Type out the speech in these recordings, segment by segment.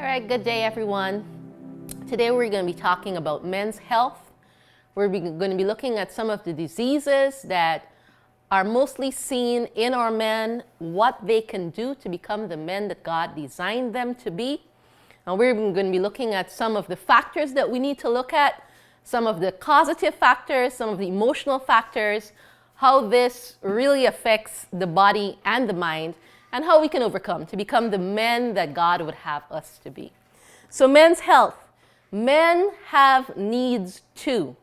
All right, good day everyone. Today we're going to be talking about men's health. We're going to be looking at some of the diseases that are mostly seen in our men, what they can do to become the men that God designed them to be. And we're going to be looking at some of the factors that we need to look at, some of the causative factors, some of the emotional factors, how this really affects the body and the mind, and how we can overcome to become the men that God would have us to be. So men's health. Men have needs too.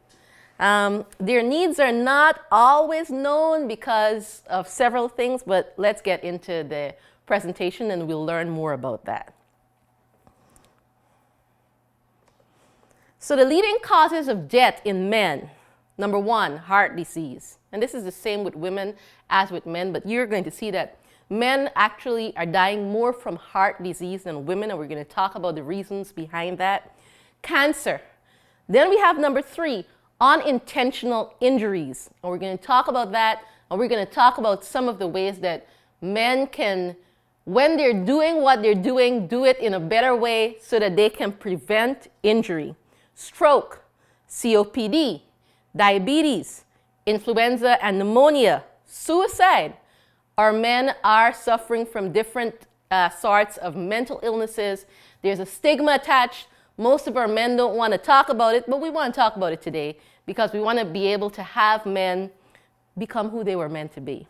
Their needs are not always known because of several things, but let's get into the presentation and we'll learn more about that. So the leading causes of death in men, number one, heart disease. And this is the same with women as with men, but you're going to see that men actually are dying more from heart disease than women, and we're going to talk about the reasons behind that. Cancer. Then we have number three, unintentional injuries. And we're going to talk about that, and we're going to talk about some of the ways that men can, when they're doing what they're doing, do it in a better way so that they can prevent injury. Stroke, COPD, diabetes, influenza and pneumonia, suicide. Our men are suffering from different sorts of mental illnesses. There's a stigma attached. Most of our men don't want to talk about it, but we want to talk about it today because we want to be able to have men become who they were meant to be.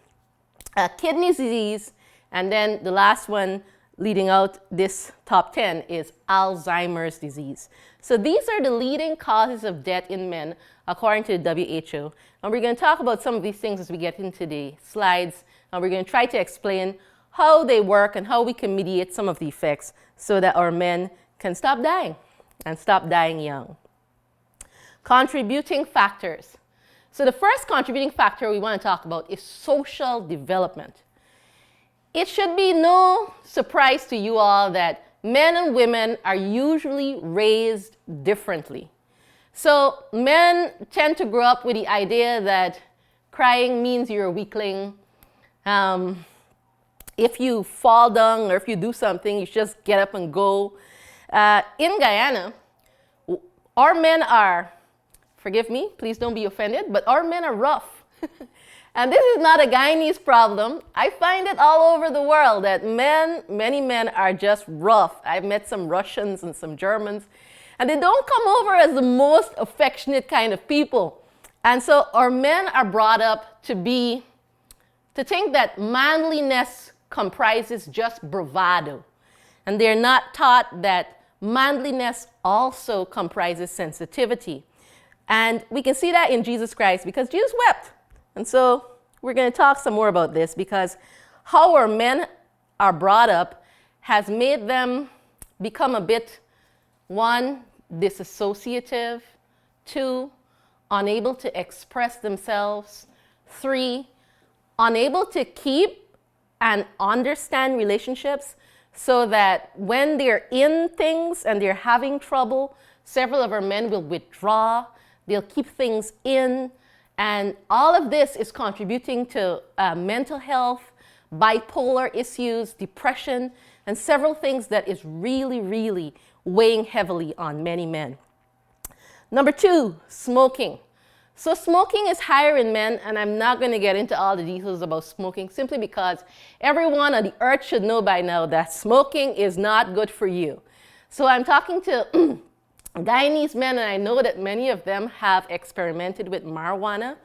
Kidney disease, and then the last one leading out this top 10 is Alzheimer's disease. So these are the leading causes of death in men according to the WHO. And we're going to talk about some of these things as we get into the slides. And we're going to try to explain how they work and how we can mediate some of the effects so that our men can stop dying and stop dying young. Contributing factors. So the first contributing factor we want to talk about is social development. It should be no surprise to you all that men and women are usually raised differently. So men tend to grow up with the idea that crying means you're a weakling. If you fall down or if you do something, you just get up and go. In Guyana, our men are, forgive me, please don't be offended, but our men are rough. And this is not a Guyanese problem. I find it all over the world that many men are just rough. I've met some Russians and some Germans, and they don't come over as the most affectionate kind of people. And so our men are brought up to think that manliness comprises just bravado. And they're not taught that manliness also comprises sensitivity. And we can see that in Jesus Christ because Jesus wept. And so we're going to talk some more about this because how our men are brought up has made them become a bit, one, disassociative, two, unable to express themselves, three, unable to keep and understand relationships so that when they're in things and they're having trouble, several of our men will withdraw, they'll keep things in, and all of this is contributing to mental health, bipolar issues, depression, and several things that is really, really weighing heavily on many men. Number two, smoking. So smoking is higher in men, and I'm not going to get into all the details about smoking simply because everyone on the earth should know by now that smoking is not good for you. So I'm talking to Guyanese men, and I know that many of them have experimented with marijuana.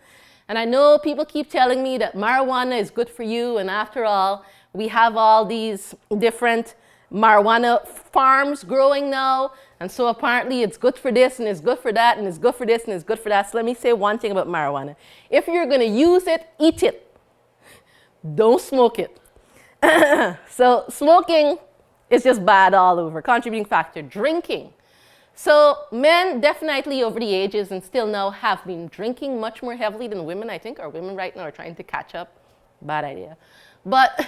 And I know people keep telling me that marijuana is good for you, and after all, we have all these different marijuana farms growing now, and so apparently it's good for this, and it's good for that, and it's good for this, and it's good for that. So let me say one thing about marijuana. If you're going to use it, eat it. Don't smoke it. So smoking is just bad all over. Contributing factor, drinking. So men definitely over the ages and still now have been drinking much more heavily than women. I think our women right now are trying to catch up. Bad idea. But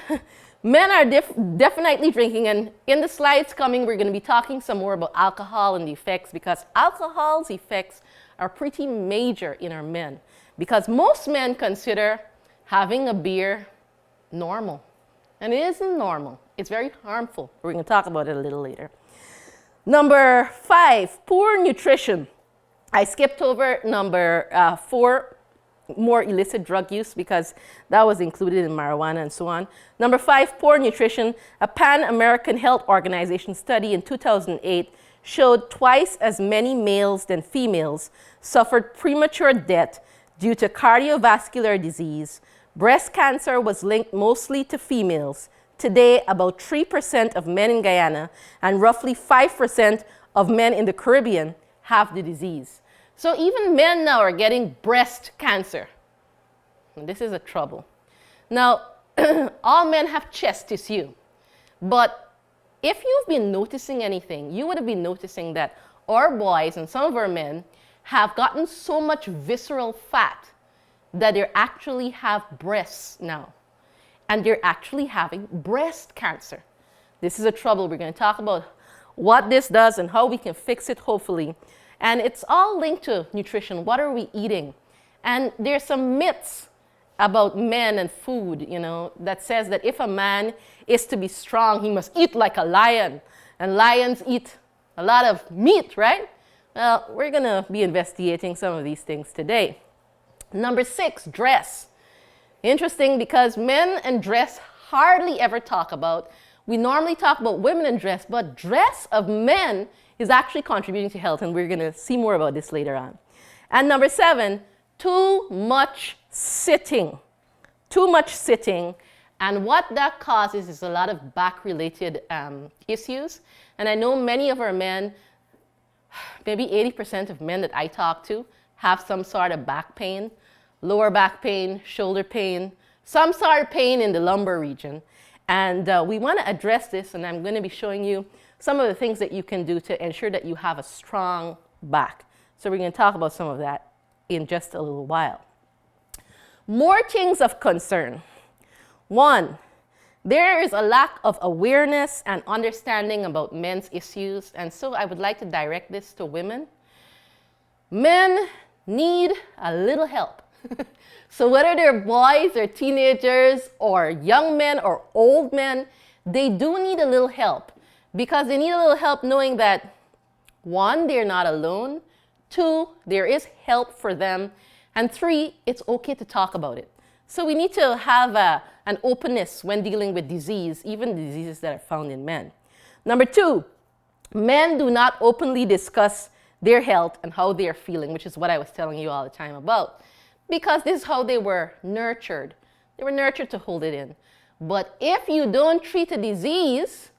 men are definitely drinking, and in the slides coming, we're going to be talking some more about alcohol and the effects because alcohol's effects are pretty major in our men because most men consider having a beer normal, and it isn't normal. It's very harmful. We're going to talk about it a little later. Number 5, poor nutrition. I skipped over number 4, more illicit drug use, because that was included in marijuana and so on. Number 5, poor nutrition. A Pan-American Health Organization study in 2008 showed twice as many males than females suffered premature death due to cardiovascular disease. Breast cancer was linked mostly to females. Today, about 3% of men in Guyana and roughly 5% of men in the Caribbean have the disease. So even men now are getting breast cancer. And this is a trouble. Now, all men have chest tissue, but if you've been noticing anything, you would have been noticing that our boys and some of our men have gotten so much visceral fat that they actually have breasts now. And they're actually having breast cancer. This is a trouble. We're going to talk about what this does and how we can fix it, hopefully. And it's all linked to nutrition. What are we eating? And there's some myths about men and food, you know, that says that if a man is to be strong, he must eat like a lion. And lions eat a lot of meat, right? Well, we're going to be investigating some of these things today. Number 6, dress. Interesting, because men and dress hardly ever talk about. We normally talk about women and dress, but dress of men is actually contributing to health, and we're going to see more about this later on. And number 7, too much sitting. Too much sitting. And what that causes is a lot of back-related issues. And I know many of our men, maybe 80% of men that I talk to, have some sort of back pain, lower back pain, shoulder pain, some sort of pain in the lumbar region. And we want to address this, and I'm going to be showing you some of the things that you can do to ensure that you have a strong back. So we're going to talk about some of that in just a little while. More things of concern. 1, there is a lack of awareness and understanding about men's issues, and so I would like to direct this to women. Men need a little help. So whether they're boys or teenagers or young men or old men, they do need a little help, because they need a little help knowing that 1, they're not alone, 2, there is help for them, and 3, it's okay to talk about it. So we need to have an openness when dealing with disease, even diseases that are found in men. Number 2, men do not openly discuss their health and how they are feeling, which is what I was telling you all the time about, because this is how they were nurtured. They were nurtured to hold it in. But if you don't treat a disease,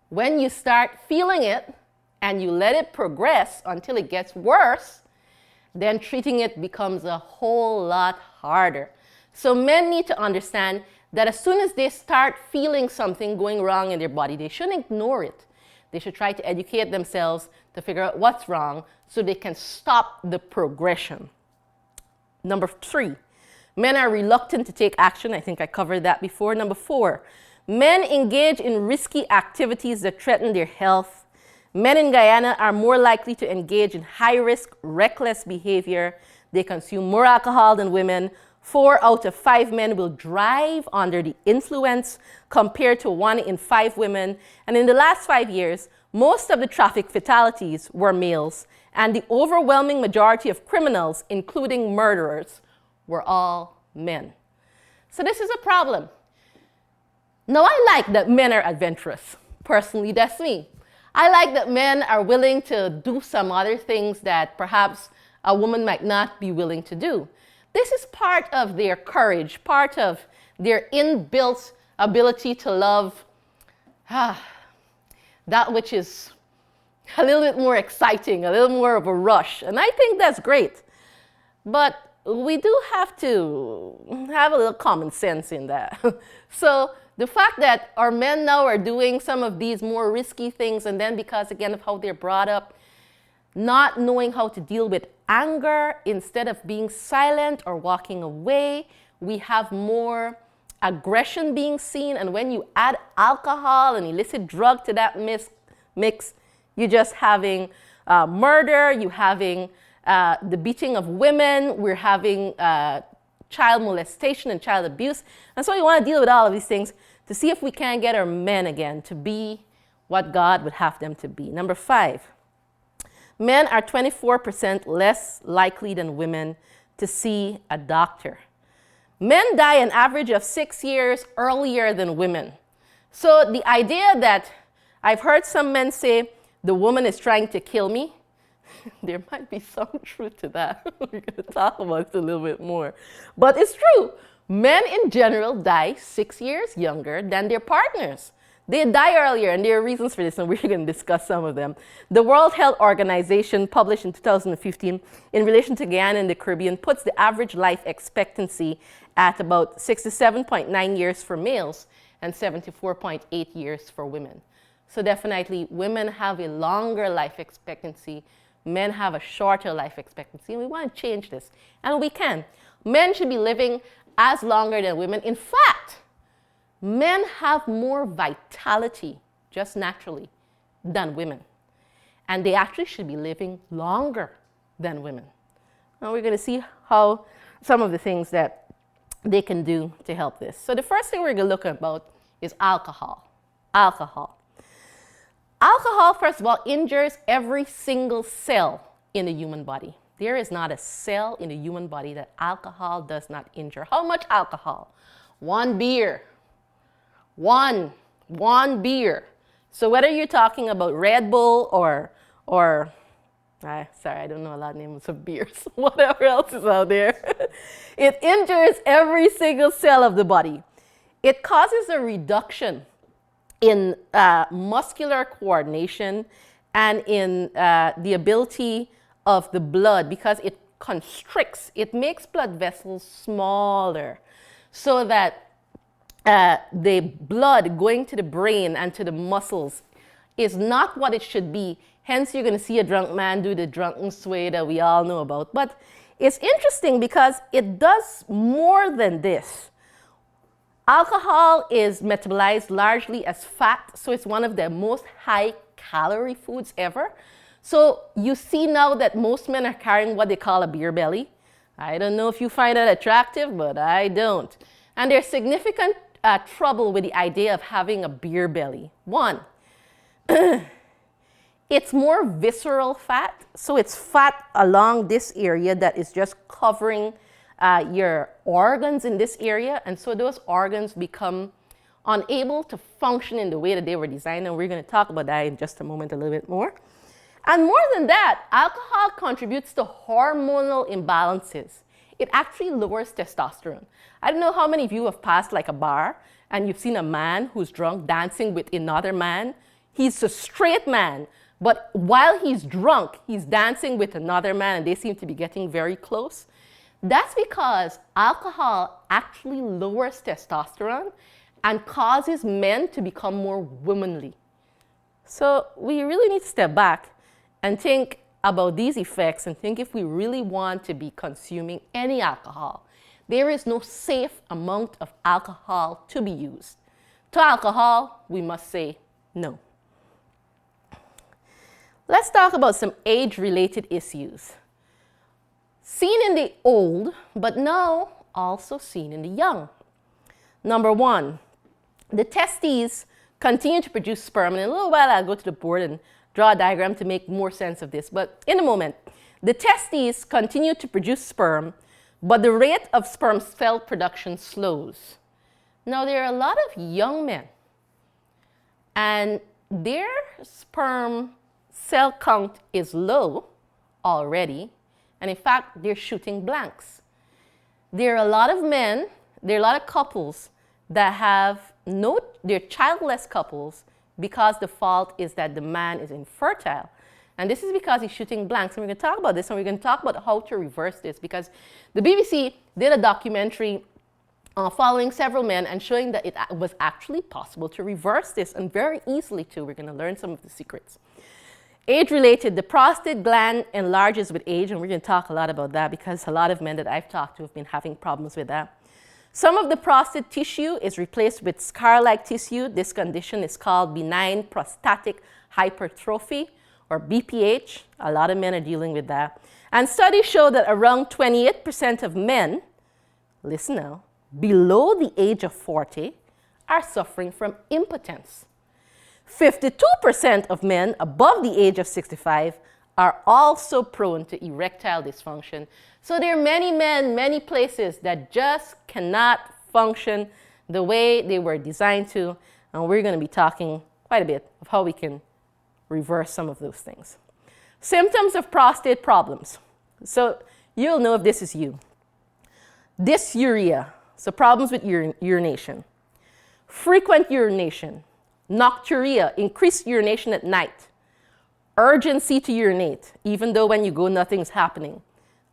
when you start feeling it and you let it progress until it gets worse, then treating it becomes a whole lot harder. So men need to understand that as soon as they start feeling something going wrong in their body, they shouldn't ignore it. They should try to educate themselves to figure out what's wrong so they can stop the progression. Number 3, men are reluctant to take action. I think I covered that before. Number 4, men engage in risky activities that threaten their health. Men in Guyana are more likely to engage in high-risk, reckless behavior. They consume more alcohol than women. 4 out of 5 men will drive under the influence compared to 1 in 5 women. And in the last 5 years, most of the traffic fatalities were males, and the overwhelming majority of criminals, including murderers, were all men. So this is a problem. Now, I like that men are adventurous. Personally, that's me. I like that men are willing to do some other things that perhaps a woman might not be willing to do. This is part of their courage, part of their inbuilt ability to love that which is a little bit more exciting, a little more of a rush. And I think that's great. But we do have to have a little common sense in that. So the fact that our men now are doing some of these more risky things, and then because, again, of how they're brought up, not knowing how to deal with anger, instead of being silent or walking away, we have more aggression being seen. And when you add alcohol and illicit drug to that mix, you're just having murder, you're having the beating of women, we're having child molestation and child abuse. And so we want to deal with all of these things to see if we can get our men again to be what God would have them to be. Number 5, men are 24% less likely than women to see a doctor. Men die an average of 6 years earlier than women. So the idea that I've heard some men say, the woman is trying to kill me, there might be some truth to that. We're going to talk about it a little bit more. But it's true. Men in general die 6 years younger than their partners. They die earlier, and there are reasons for this, and we're going to discuss some of them. The World Health Organization published in 2015 in relation to Guyana and the Caribbean puts the average life expectancy at about 67.9 years for males and 74.8 years for women. So definitely women have a longer life expectancy, men have a shorter life expectancy, and we want to change this, and we can. Men should be living as longer than women. In fact, men have more vitality, just naturally, than women. And they actually should be living longer than women. Now we're going to see how some of the things that they can do to help this. So the first thing we're going to look about is alcohol. Alcohol, first of all, injures every single cell in the human body. There is not a cell in the human body that alcohol does not injure. How much alcohol? 1 beer. One beer. So whether you're talking about Red Bull or sorry, I don't know a lot of names of beers, whatever else is out there, it injures every single cell of the body. It causes a reduction in muscular coordination and in the ability of the blood, because it constricts, it makes blood vessels smaller so that the blood going to the brain and to the muscles is not what it should be. Hence, you're going to see a drunk man do the drunken sway that we all know about. But it's interesting because it does more than this. Alcohol is metabolized largely as fat, so it's one of the most high-calorie foods ever. So you see now that most men are carrying what they call a beer belly. I don't know if you find that attractive, but I don't. And there's significant trouble with the idea of having a beer belly. One, it's more visceral fat, so it's fat along this area that is just covering your organs in this area, and so those organs become unable to function in the way that they were designed, and we're going to talk about that in just a moment a little bit more. And more than that, alcohol contributes to hormonal imbalances. It actually lowers testosterone. I don't know how many of you have passed like a bar and you've seen a man who's drunk dancing with another man. He's a straight man, but while he's drunk, he's dancing with another man and they seem to be getting very close. That's because alcohol actually lowers testosterone and causes men to become more womanly. So we really need to step back and think about these effects and think if we really want to be consuming any alcohol. There is no safe amount of alcohol to be used. To alcohol, we must say no. Let's talk about some age-related issues. Seen in the old, but now also seen in the young. Number 1, the testes continue to produce sperm. And in a little while, I'll go to the board and draw a diagram to make more sense of this. But in a moment, the testes continue to produce sperm, but the rate of sperm cell production slows. Now, there are a lot of young men, and their sperm cell count is low already, and in fact, they're shooting blanks. There are a lot of men, there are a lot of couples that have they're childless couples because the fault is that the man is infertile. And this is because he's shooting blanks. And we're going to talk about this, and we're going to talk about how to reverse this, because the BBC did a documentary following several men and showing that it was actually possible to reverse this, and very easily too. We're going to learn some of the secrets. Age-related, the prostate gland enlarges with age, and we're going to talk a lot about that because a lot of men that I've talked to have been having problems with that. Some of the prostate tissue is replaced with scar-like tissue. This condition is called benign prostatic hypertrophy, or BPH. A lot of men are dealing with that. And studies show that around 28% of men, listen now, below the age of 40 are suffering from impotence. 52% of men above the age of 65 are also prone to erectile dysfunction. So there are many men, many places that just cannot function the way they were designed to. And we're going to be talking quite a bit of how we can reverse some of those things. Symptoms of prostate problems. So you'll know if this is you. Dysuria, so problems with urination. Frequent urination. Nocturia, increased urination at night. Urgency to urinate, even though when you go, nothing's happening.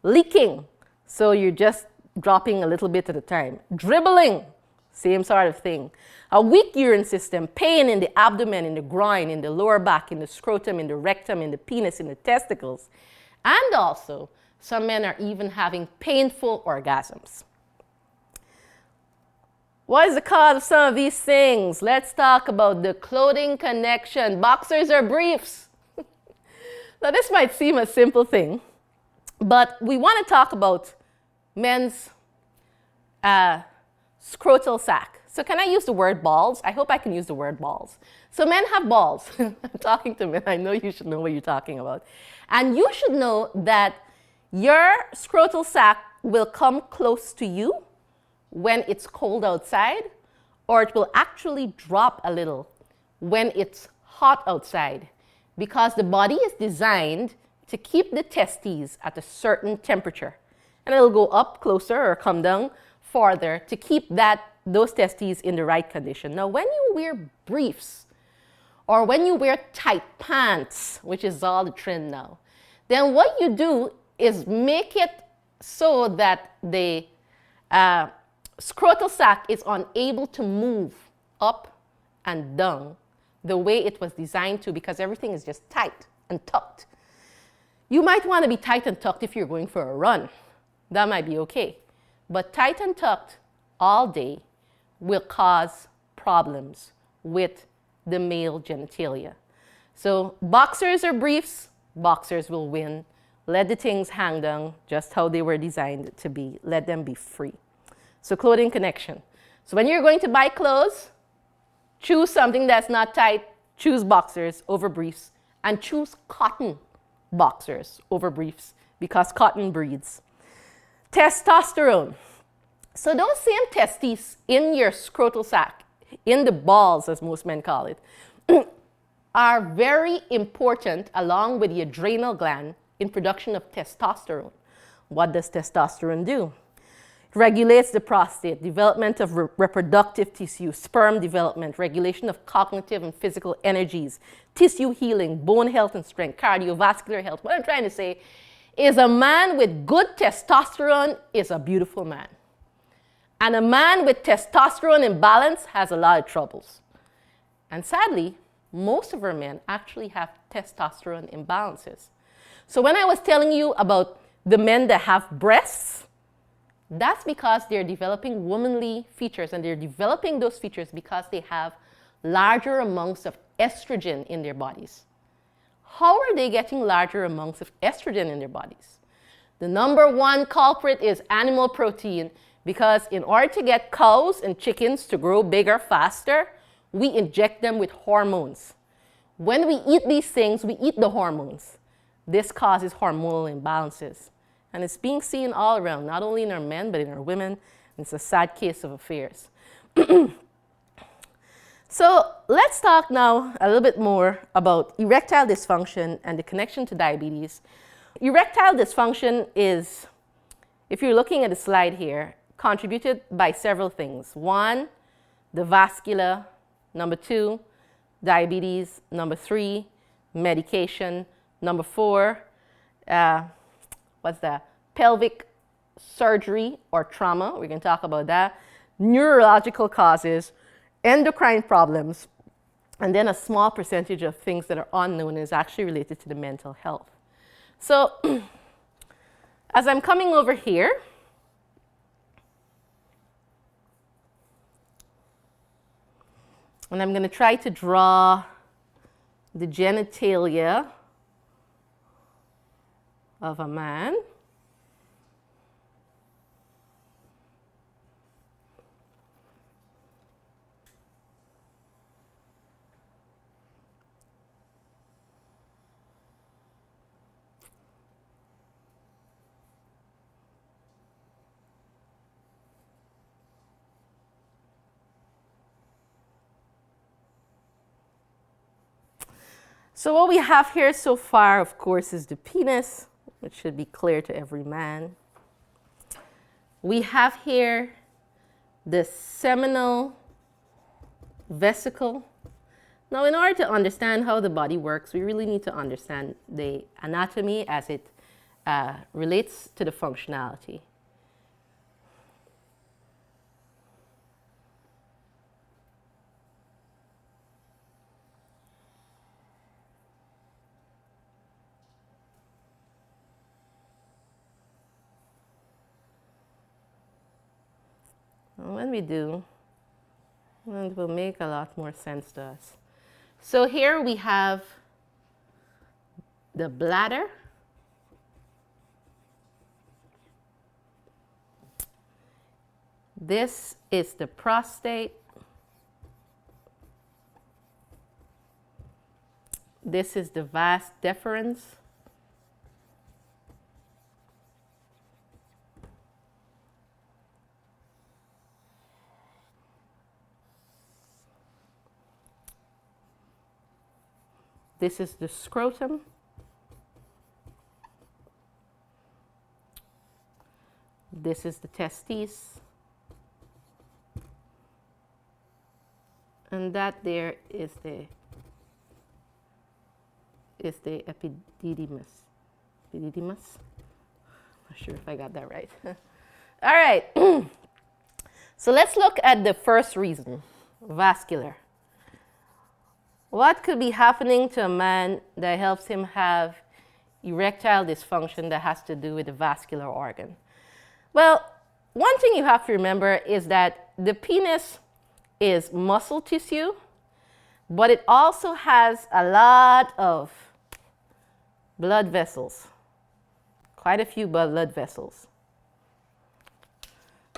Leaking, so you're just dropping a little bit at a time. Dribbling, same sort of thing. A weak urine system, pain in the abdomen, in the groin, in the lower back, in the scrotum, in the rectum, in the penis, in the testicles. And also, some men are even having painful orgasms. What is the cause of some of these things? Let's talk about the clothing connection. Boxers or briefs? Now, this might seem a simple thing, but we want to talk about men's scrotal sac. So can I use the word balls? I hope I can use the word balls. So men have balls. I'm talking to men. I know you should know what you're talking about. And you should know that your scrotal sac will come close to you when it's cold outside, or it will actually drop a little when it's hot outside, because the body is designed to keep the testes at a certain temperature. And it'll go up closer or come down farther to keep those testes in the right condition. Now, when you wear briefs or when you wear tight pants, which is all the trend now, then what you do is make it so that the scrotal sac is unable to move up and down the way it was designed to, because everything is just tight and tucked. You might want to be tight and tucked if you're going for a run. That might be okay. But tight and tucked all day will cause problems with the male genitalia. So boxers or briefs, boxers will win. Let the things hang down just how they were designed to be. Let them be free. So clothing connection. So when you're going to buy clothes, choose something that's not tight. Choose boxers over briefs, and choose cotton boxers over briefs, because cotton breathes. Testosterone. So those same testes in your scrotal sac, in the balls as most men call it, are very important along with the adrenal gland in production of testosterone. What does testosterone do? It regulates the prostate, development of reproductive tissue, sperm development, regulation of cognitive and physical energies, tissue healing, bone health and strength, cardiovascular health. What I'm trying to say is a man with good testosterone is a beautiful man. And a man with testosterone imbalance has a lot of troubles. And sadly, most of our men actually have testosterone imbalances. So when I was telling you about the men that have breasts, that's because they're developing womanly features, and they're developing those features because they have larger amounts of estrogen in their bodies. How are they getting larger amounts of estrogen in their bodies? The number one culprit is animal protein, because in order to get cows and chickens to grow bigger faster, we inject them with hormones. When we eat these things, we eat the hormones. This causes hormonal imbalances. And it's being seen all around, not only in our men, but in our women. It's a sad case of affairs. So let's talk now a little bit more about erectile dysfunction and the connection to diabetes. Erectile dysfunction is, if you're looking at the slide here, contributed by several things. One, the vascular. Number two, diabetes. Number three, medication. Number four, pelvic surgery or trauma. We're going to talk about that. Neurological causes, endocrine problems, and then a small percentage of things that are unknown is actually related to the mental health. So as I'm coming over here, and I'm going to try to draw the genitalia of a man. So what we have here so far, of course, is the penis, which should be clear to every man. We have here the seminal vesicle. Now, in order to understand how the body works, we really need to understand the anatomy as it relates to the functionality. And when we do, it will make a lot more sense to us. So here we have the bladder. This is the prostate. This is the vas deferens. This is the scrotum. This is the testes. And that there is the epididymis. Epididymis? Not sure if I got that right. All right. So let's look at the first reason, vascular. What could be happening to a man that helps him have erectile dysfunction that has to do with the vascular organ? Well, one thing you have to remember is that the penis is muscle tissue, but it also has a lot of blood vessels, quite a few blood vessels.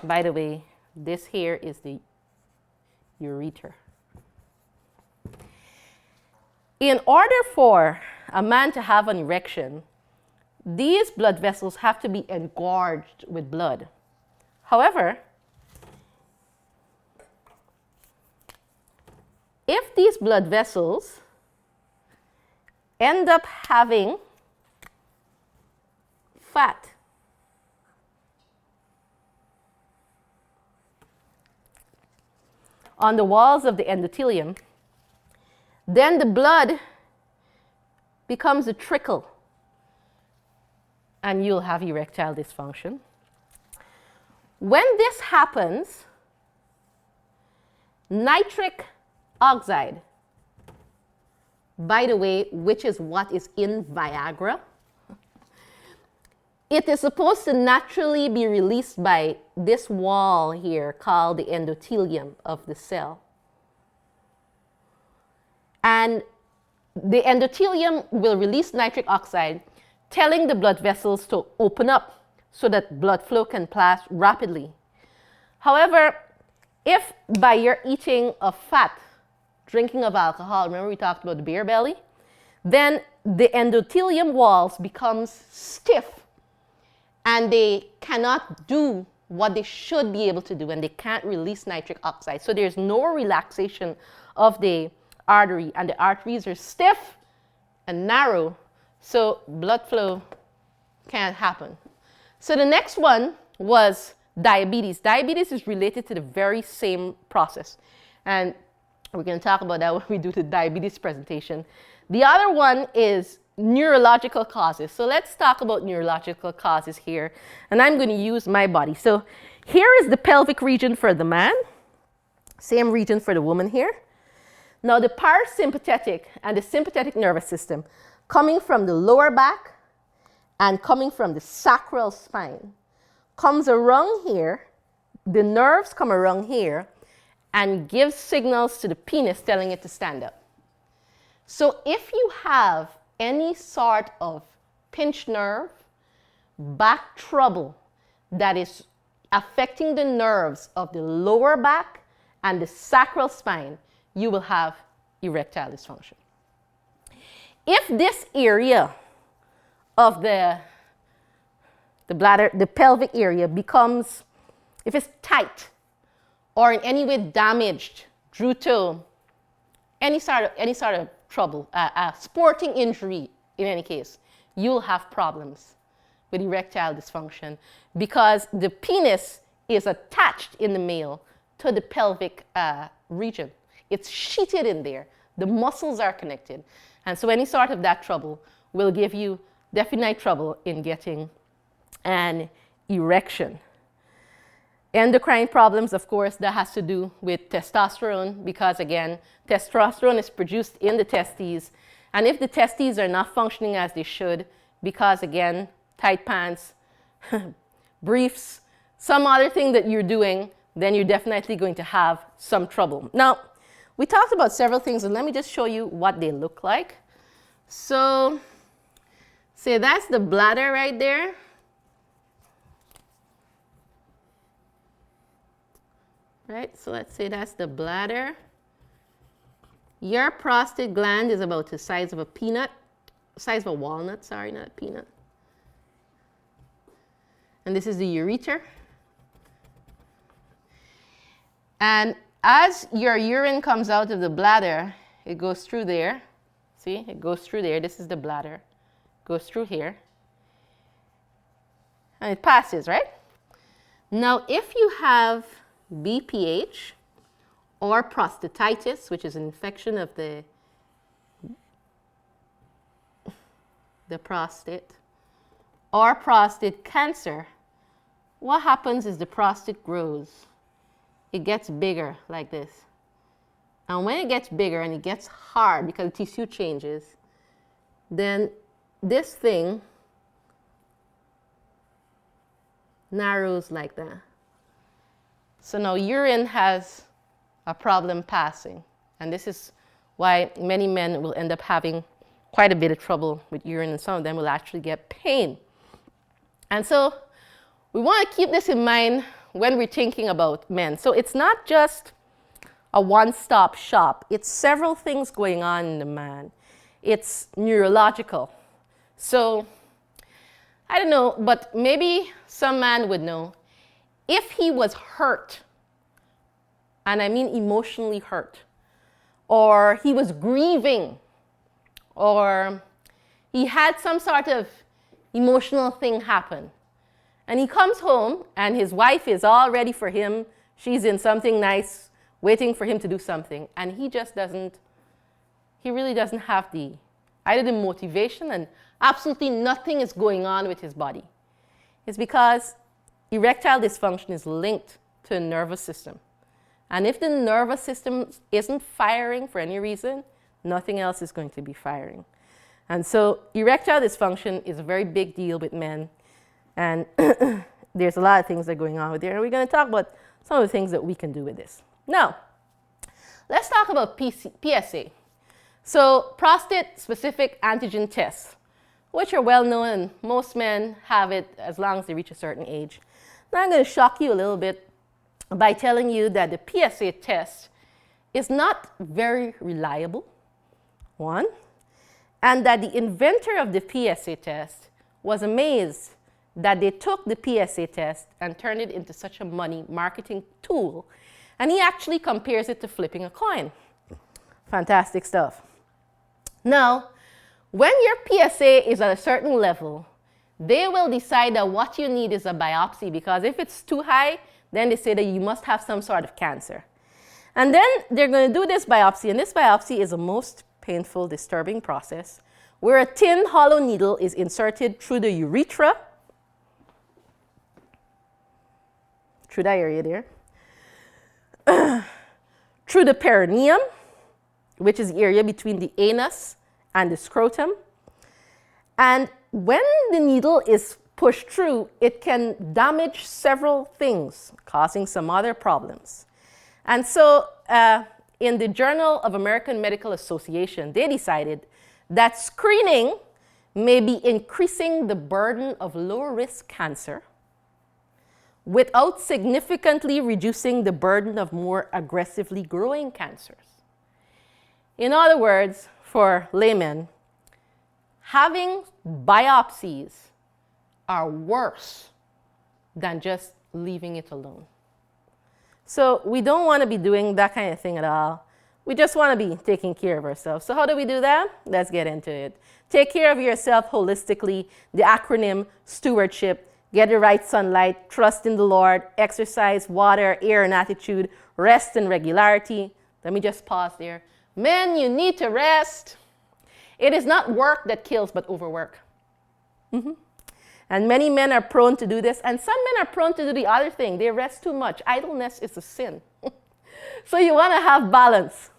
By the way, this here is the ureter. In order for a man to have an erection, these blood vessels have to be engorged with blood. However, if these blood vessels end up having fat, on the walls of the endothelium, then the blood becomes a trickle and you'll have erectile dysfunction. When this happens, nitric oxide, by the way, which is what is in Viagra, it is supposed to naturally be released by this wall here called the endothelium of the cell. And the endothelium will release nitric oxide, telling the blood vessels to open up so that blood flow can pass rapidly. However, if by your eating of fat, drinking of alcohol, remember we talked about the beer belly, then the endothelium walls becomes stiff and they cannot do what they should be able to do, and they can't release nitric oxide. So there's no relaxation of the artery, and the arteries are stiff and narrow, so blood flow can't happen. So the next one was diabetes. Diabetes is related to the very same process, and we're going to talk about that when we do the diabetes presentation. The other one is neurological causes. So let's talk about neurological causes here, and I'm going to use my body. So here is the pelvic region for the man, same region for the woman here. Now the parasympathetic and the sympathetic nervous system coming from the lower back and coming from the sacral spine comes around here, the nerves come around here and give signals to the penis telling it to stand up. So if you have any sort of pinched nerve, back trouble that is affecting the nerves of the lower back and the sacral spine, you will have erectile dysfunction. If this area of the bladder, the pelvic area becomes, if it's tight or in any way damaged due to any sort of trouble, a sporting injury in any case, you'll have problems with erectile dysfunction because the penis is attached in the male to the pelvic region. It's sheeted in there. The muscles are connected. And so any sort of that trouble will give you definite trouble in getting an erection. Endocrine problems, of course, that has to do with testosterone because, again, testosterone is produced in the testes. And if the testes are not functioning as they should, because, again, tight pants, briefs, some other thing that you're doing, then you're definitely going to have some trouble. Now, we talked about several things, and let me just show you what they look like. So, say that's the bladder right there. Right, so let's say that's the bladder. Your prostate gland is about the size of a peanut, size of a walnut, sorry, not a peanut. And this is the ureter. And as your urine comes out of the bladder, it goes through there. See, it goes through there. This is the bladder. Goes through here. And it passes, right? Now, if you have BPH or prostatitis, which is an infection of the prostate, or prostate cancer, what happens is the prostate grows. It gets bigger like this. And when it gets bigger and it gets hard because the tissue changes, then this thing narrows like that. So now urine has a problem passing. And this is why many men will end up having quite a bit of trouble with urine, and some of them will actually get pain. And so we want to keep this in mind when we're thinking about men. So it's not just a one-stop shop. It's several things going on in the man. It's neurological. So I don't know, but maybe some man would know. If he was hurt, and I mean emotionally hurt, or he was grieving, or he had some sort of emotional thing happen, and he comes home and his wife is all ready for him, she's in something nice, waiting for him to do something, and he just doesn't, he really doesn't have either the motivation, and absolutely nothing is going on with his body. It's because erectile dysfunction is linked to the nervous system. And if the nervous system isn't firing for any reason, nothing else is going to be firing. And so erectile dysfunction is a very big deal with men. And there's a lot of things that are going on with there. And we're going to talk about some of the things that we can do with this. Now, let's talk about PSA. So prostate-specific antigen tests, which are well known, and most men have it as long as they reach a certain age. Now I'm going to shock you a little bit by telling you that the PSA test is not very reliable, one, and that the inventor of the PSA test was amazed that they took the PSA test and turned it into such a money marketing tool, and he actually compares it to flipping a coin. Fantastic stuff. Now, when your PSA is at a certain level, they will decide that what you need is a biopsy, because if it's too high, then they say that you must have some sort of cancer. And then they're going to do this biopsy, and this biopsy is a most painful, disturbing process where a thin, hollow needle is inserted through the urethra, through that area there, through the perineum, which is the area between the anus and the scrotum. And when the needle is pushed through, it can damage several things, causing some other problems. And so in the Journal of American Medical Association, they decided that screening may be increasing the burden of low-risk cancer without significantly reducing the burden of more aggressively growing cancers. In other words, for laymen, having biopsies are worse than just leaving it alone. So we don't want to be doing that kind of thing at all. we just want to be taking care of ourselves. So how do we do that? Let's get into it. Take care of yourself holistically. The acronym Stewardship. Get the right sunlight, trust in the Lord, exercise, water, air, and attitude, rest and regularity. Let me just pause there. Men, you need to rest. It is not work that kills, but overwork. And many men are prone to do this, and some men are prone to do the other thing. They rest too much. Idleness is a sin. So you want to have balance.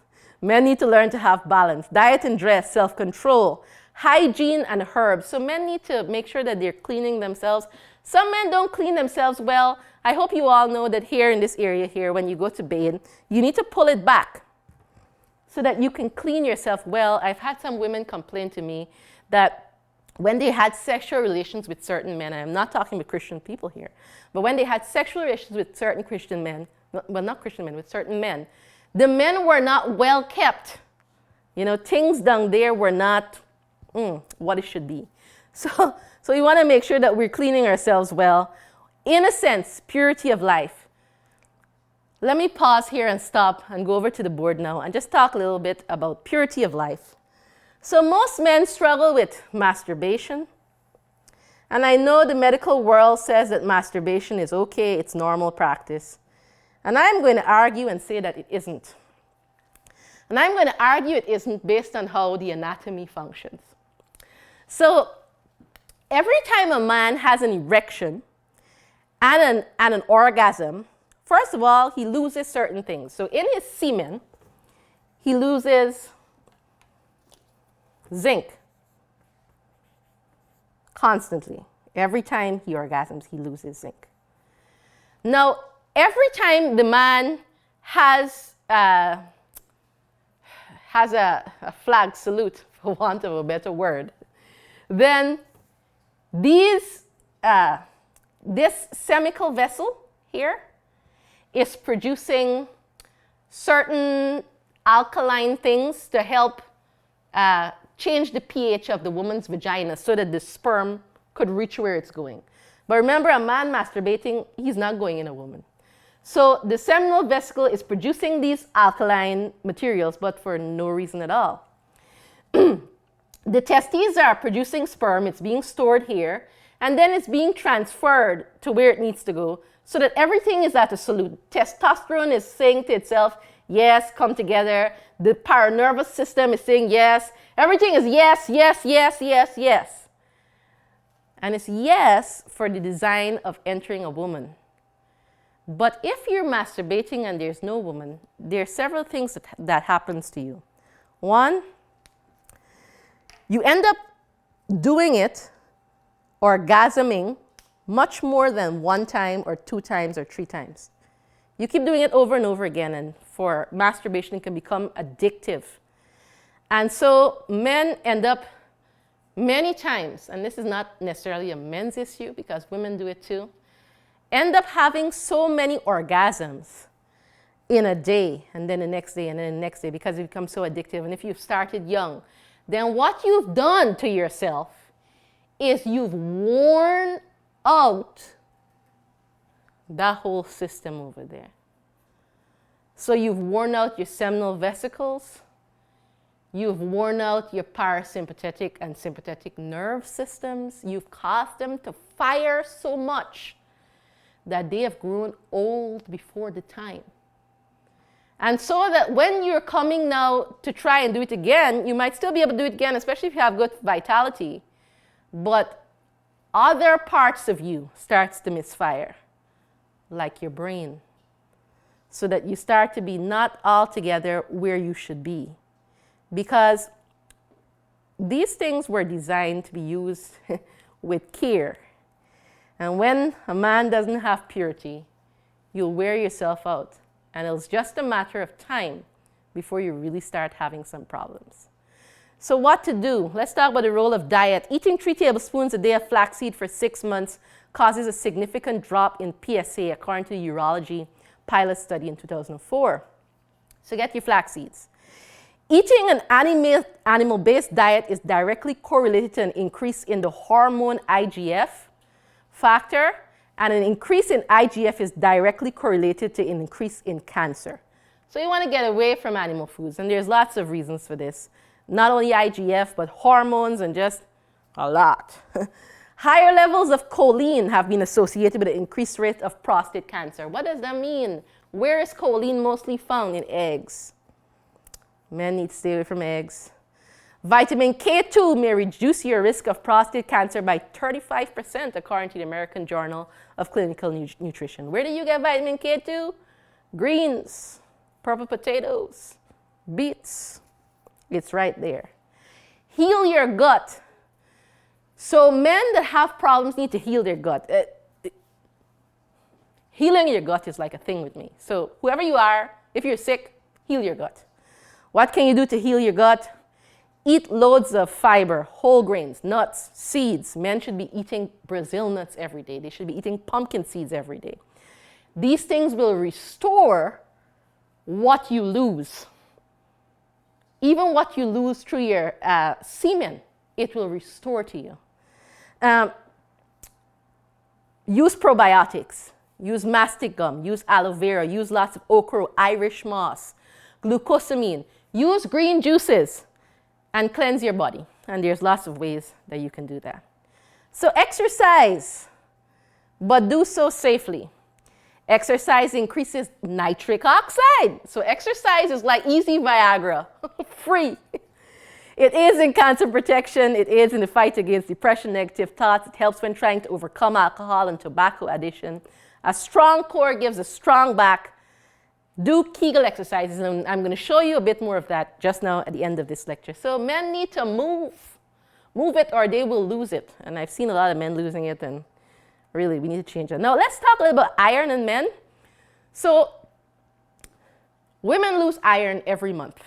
Men need to learn to have balance. Diet and dress, self-control, hygiene, and herbs. So men need to make sure that they're cleaning themselves. Some men don't clean themselves well. I hope you all know that here in this area here, when you go to bathe, you need to pull it back so that you can clean yourself well. I've had some women complain to me that when they had sexual relations with certain men, I'm not talking with Christian people here, but when they had sexual relations with certain Christian men, well, not Christian men, with certain men, the men were not well kept. You know, things down there were not what it should be. So we want to make sure that we're cleaning ourselves well. In a sense, purity of life. Let me pause here and stop and go over to the board now and just talk a little bit about purity of life. So most men struggle with masturbation. And I know the medical world says that masturbation is okay, it's normal practice. And I'm going to argue and say that it isn't. And I'm going to argue it isn't based on how the anatomy functions. So every time a man has an erection and an orgasm, first of all, he loses certain things. So in his semen, he loses zinc constantly. Every time he orgasms, he loses zinc. Now, every time the man has a flag salute, for want of a better word, then this semical vessel here is producing certain alkaline things to help change the pH of the woman's vagina so that the sperm could reach where it's going. But remember, a man masturbating, he's not going in a woman. So the seminal vesicle is producing these alkaline materials, but for no reason at all. The testes are producing sperm, it's being stored here, and then it's being transferred to where it needs to go so that everything is at a salute. Testosterone is saying to itself, yes, come together. The paranervous system is saying yes. Everything is yes, yes, yes, yes, yes. And it's yes for the design of entering a woman. But if you're masturbating and there's no woman, there are several things that happens to you. One, you end up doing it, orgasming, much more than 1 time or 2 times or 3 times. You keep doing it over and over again, and for masturbation, it can become addictive. And so men end up many times, and this is not necessarily a men's issue because women do it too, end up having so many orgasms in a day, and then the next day, and then the next day, because it becomes so addictive. And if you've started young, then what you've done to yourself is you've worn out that whole system over there. So you've worn out your seminal vesicles, you've worn out your parasympathetic and sympathetic nerve systems, you've caused them to fire so much that they have grown old before the time. And so that when you're coming now to try and do it again, you might still be able to do it again, especially if you have good vitality. But other parts of you starts to misfire, like your brain, so that you start to be not altogether where you should be. Because these things were designed to be used with care. And when a man doesn't have purity, you'll wear yourself out. And it's just a matter of time before you really start having some problems. So what to do? Let's talk about the role of diet. Eating 3 tablespoons a day of flaxseed for 6 months causes a significant drop in PSA, according to the Urology pilot study in 2004. So get your flax seeds. Eating an animal-based diet is directly correlated to an increase in the hormone IGF factor, and an increase in IGF is directly correlated to an increase in cancer. So you want to get away from animal foods, and there's lots of reasons for this. Not only IGF, but hormones and just a lot. Higher levels of choline have been associated with an increased rate of prostate cancer. What does that mean? Where is choline mostly found? In eggs. Men need to stay away from eggs. Vitamin K2 may reduce your risk of prostate cancer by 35%, according to the American Journal of Clinical Nutrition. Where do you get vitamin K2? Greens, purple potatoes, beets. It's right there. Heal your gut. So men that have problems need to heal their gut. Healing your gut is like a thing with me. So whoever you are, if you're sick, heal your gut. What can you do to heal your gut? Eat loads of fiber, whole grains, nuts, seeds. Men should be eating Brazil nuts every day. They should be eating pumpkin seeds every day. These things will restore what you lose. Even what you lose through your semen, it will restore to you. Use probiotics. Use mastic gum. Use aloe vera. Use lots of okra, Irish moss, glucosamine. Use green juices and cleanse your body. And there's lots of ways that you can do that. So exercise, but do so safely. Exercise increases nitric oxide. So exercise is like easy Viagra, free. It is in cancer protection. It is in the fight against depression, negative thoughts. It helps when trying to overcome alcohol and tobacco addiction. A strong core gives a strong back. Do Kegel exercises, and I'm going to show you a bit more of that just now at the end of this lecture. So men need to move. Move it or they will lose it. And I've seen a lot of men losing it, and really, we need to change that. Now, let's talk a little about iron in men. So, women lose iron every month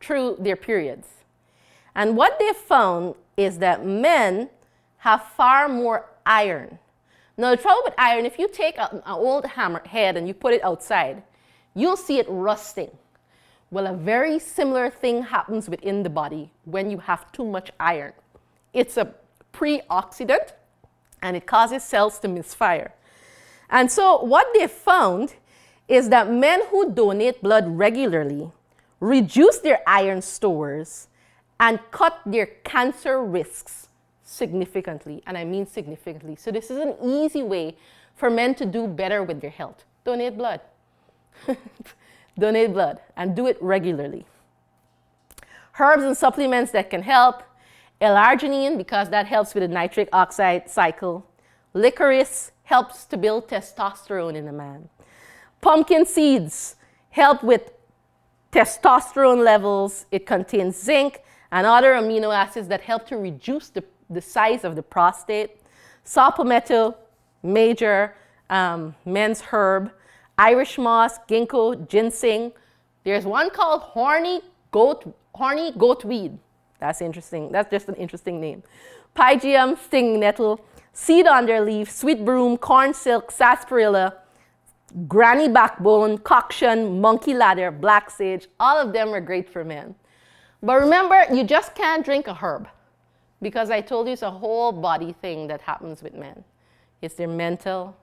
through their periods. And what they found is that men have far more iron. Now, the trouble with iron, if you take an old hammer head and you put it outside, you'll see it rusting. Well, a very similar thing happens within the body when you have too much iron. It's a pre-oxidant, and it causes cells to misfire. And so what they found is that men who donate blood regularly reduce their iron stores and cut their cancer risks significantly, and I mean significantly. So this is an easy way for men to do better with their health. Donate blood. Donate blood, and do it regularly. Herbs and supplements that can help. L-arginine, because that helps with the nitric oxide cycle. Licorice helps to build testosterone in a man. Pumpkin seeds help with testosterone levels. It contains zinc and other amino acids that help to reduce the size of the prostate. Saw palmetto, major men's herb. Irish moss, ginkgo, ginseng. There's one called horny goat weed. That's interesting. That's just an interesting name. Pygeum, stinging nettle, seed underleaf, sweet broom, corn silk, sarsaparilla, granny backbone, cockshunt, monkey ladder, black sage. All of them are great for men. But remember, you just can't drink a herb, because I told you it's a whole body thing that happens with men. It's their mental,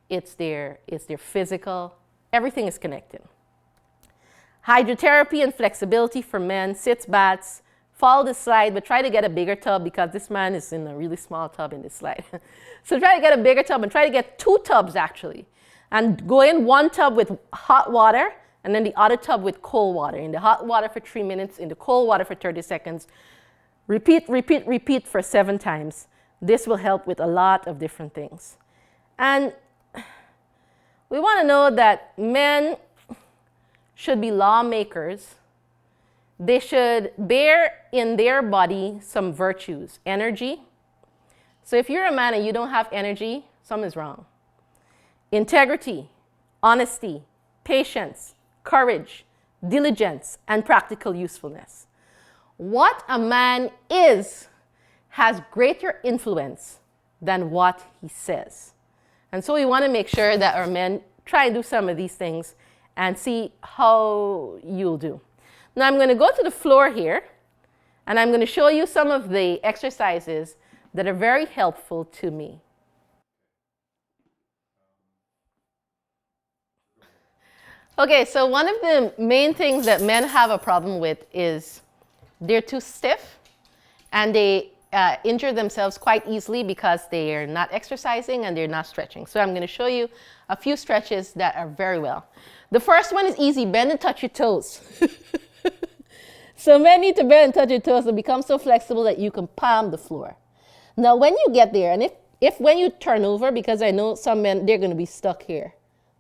it's their physical. Everything is connected. Hydrotherapy and flexibility for men, sits, baths. Follow the slide, but try to get a bigger tub, because this man is in a really small tub in this slide. So try to get a bigger tub, and try to get 2 tubs actually. And go in one tub with hot water, and then the other tub with cold water. In the hot water for 3 minutes, in the cold water for 30 seconds. Repeat, repeat, repeat for 7 times. This will help with a lot of different things. And we want to know that men should be lawmakers. They should bear in their body some virtues. Energy. So if you're a man and you don't have energy, something's wrong. Integrity, honesty, patience, courage, diligence, and practical usefulness. What a man is has greater influence than what he says. And so we want to make sure that our men try and do some of these things and see how you'll do. Now I'm going to go to the floor here, and I'm going to show you some of the exercises that are very helpful to me. Okay, so one of the main things that men have a problem with is they're too stiff and they injure themselves quite easily because they are not exercising and they're not stretching. So I'm going to show you a few stretches that are very well. The first one is easy, bend and touch your toes. So men need to bend and touch your toes to become so flexible that you can palm the floor. Now when you get there, and if when you turn over, because I know some men, they're going to be stuck here.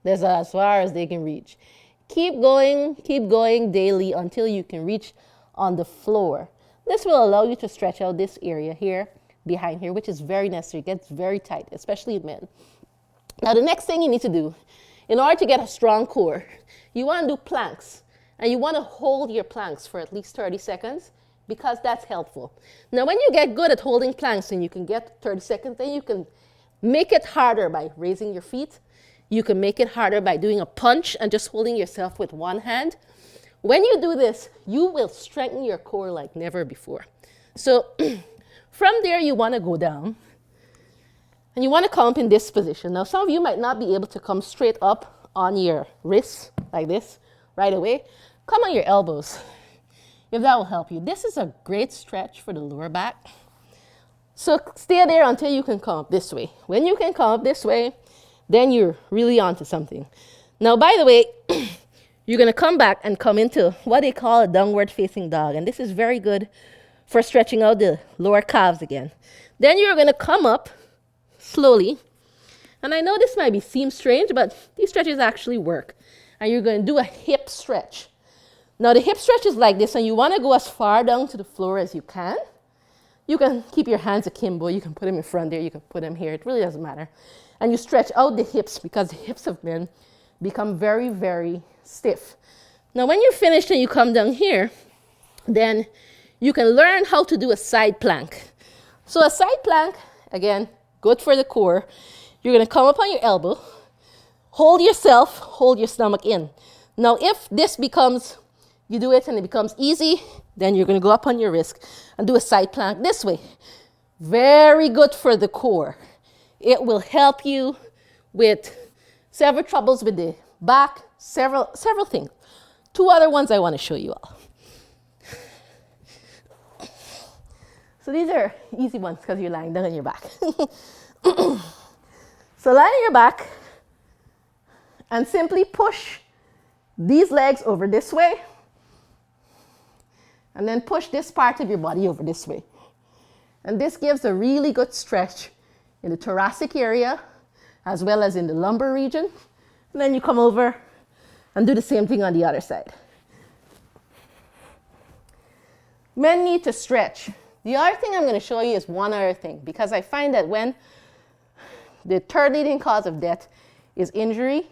That's as far as they can reach. Keep going daily until you can reach on the floor. This will allow you to stretch out this area here, behind here, which is very necessary. It gets very tight, especially in men. Now the next thing you need to do, in order to get a strong core, you want to do planks. And you want to hold your planks for at least 30 seconds because that's helpful. Now when you get good at holding planks and you can get 30 seconds, then you can make it harder by raising your feet. You can make it harder by doing a punch and just holding yourself with one hand. When you do this, you will strengthen your core like never before. So from there, you want to go down and you want to come up in this position. Now, some of you might not be able to come straight up on your wrists like this right away. Come on your elbows, if that will help you. This is a great stretch for the lower back. So stay there until you can come up this way. When you can come up this way, then you're really onto something. Now, by the way, you're going to come back and come into what they call a downward facing dog. And this is very good for stretching out the lower calves again. Then you're going to come up slowly. And I know this might seem strange, but these stretches actually work. And you're going to do a hip stretch. Now, the hip stretch is like this, and you want to go as far down to the floor as you can. You can keep your hands akimbo. You can put them in front there. You can put them here. It really doesn't matter. And you stretch out the hips because the hips of men become very, very stiff. Now, when you're finished and you come down here, then you can learn how to do a side plank. So a side plank, again, good for the core. You're going to come up on your elbow, hold yourself, hold your stomach in. Now, if this becomes, you do it and it becomes easy, then you're going to go up on your wrist and do a side plank this way. Very good for the core. It will help you with several troubles with the back, several things. Two other ones I want to show you all. So these are easy ones because you're lying down on your back. So lie on your back and simply push these legs over this way and then push this part of your body over this way. And this gives a really good stretch in the thoracic area as well as in the lumbar region. And then you come over and do the same thing on the other side. Men need to stretch. The other thing I'm going to show you is one other thing, because I find that when the third leading cause of death is injury,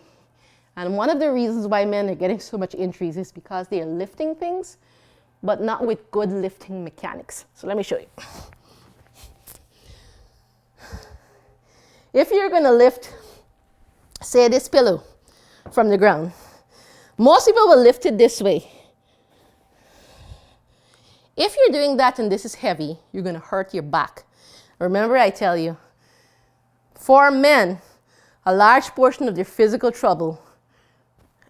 and one of the reasons why men are getting so much injuries is because they are lifting things, but not with good lifting mechanics. So let me show you. If you're going to lift, say, this pillow from the ground, most people will lift it this way. If you're doing that and this is heavy, you're going to hurt your back. Remember, I tell you, for men, a large portion of their physical trouble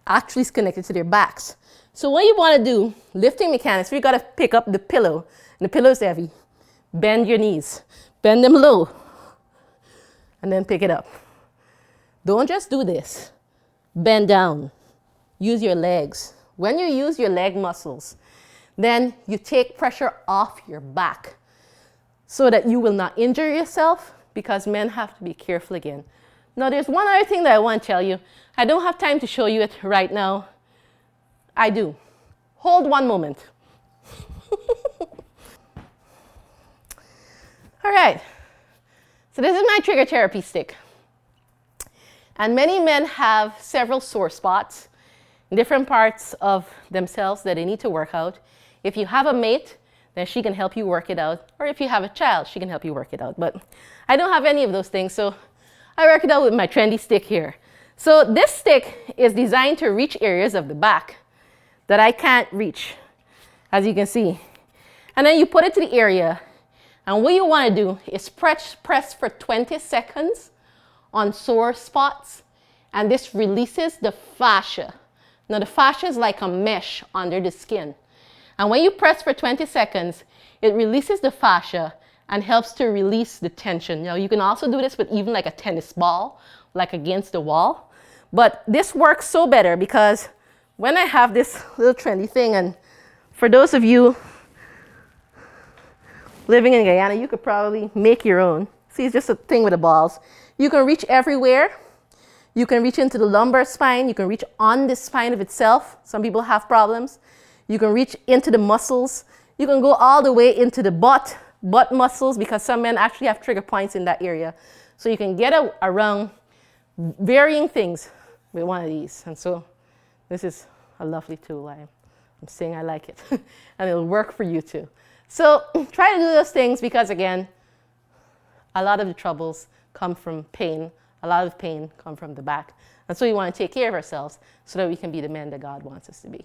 actually is connected to their backs. So what you want to do, lifting mechanics, you got to pick up the pillow, and the pillow is heavy. Bend your knees, bend them low, and then pick it up. Don't just do this. Bend down. Use your legs. When you use your leg muscles, then you take pressure off your back so that you will not injure yourself, because men have to be careful again. Now, there's one other thing that I want to tell you. I don't have time to show you it right now. I do. Hold one moment. All right. So this is my trigger therapy stick. And many men have several sore spots in different parts of themselves that they need to work out. If you have a mate, then she can help you work it out. Or if you have a child, she can help you work it out. But I don't have any of those things, so I work it out with my trendy stick here. So this stick is designed to reach areas of the back that I can't reach, as you can see. And then you put it to the area, and what you want to do is press for 20 seconds on sore spots, and this releases the fascia Now the fascia is like a mesh under the skin. And when you press for 20 seconds, it releases the fascia and helps to release the tension. Now you can also do this with even like a tennis ball, like against the wall. But this works so better because when I have this little trendy thing, and for those of you living in Guyana, you could probably make your own. See, it's just a thing with the balls. You can reach everywhere. You can reach into the lumbar spine. You can reach on the spine of itself. Some people have problems. You can reach into the muscles. You can go all the way into the butt muscles, because some men actually have trigger points in that area. So you can get around varying things with one of these. And so this is a lovely tool. I'm saying I like it. And it'll work for you too. So try to do those things, because again, a lot of the troubles come from pain. A lot of pain come from the back. And so we want to take care of ourselves so that we can be the men that God wants us to be.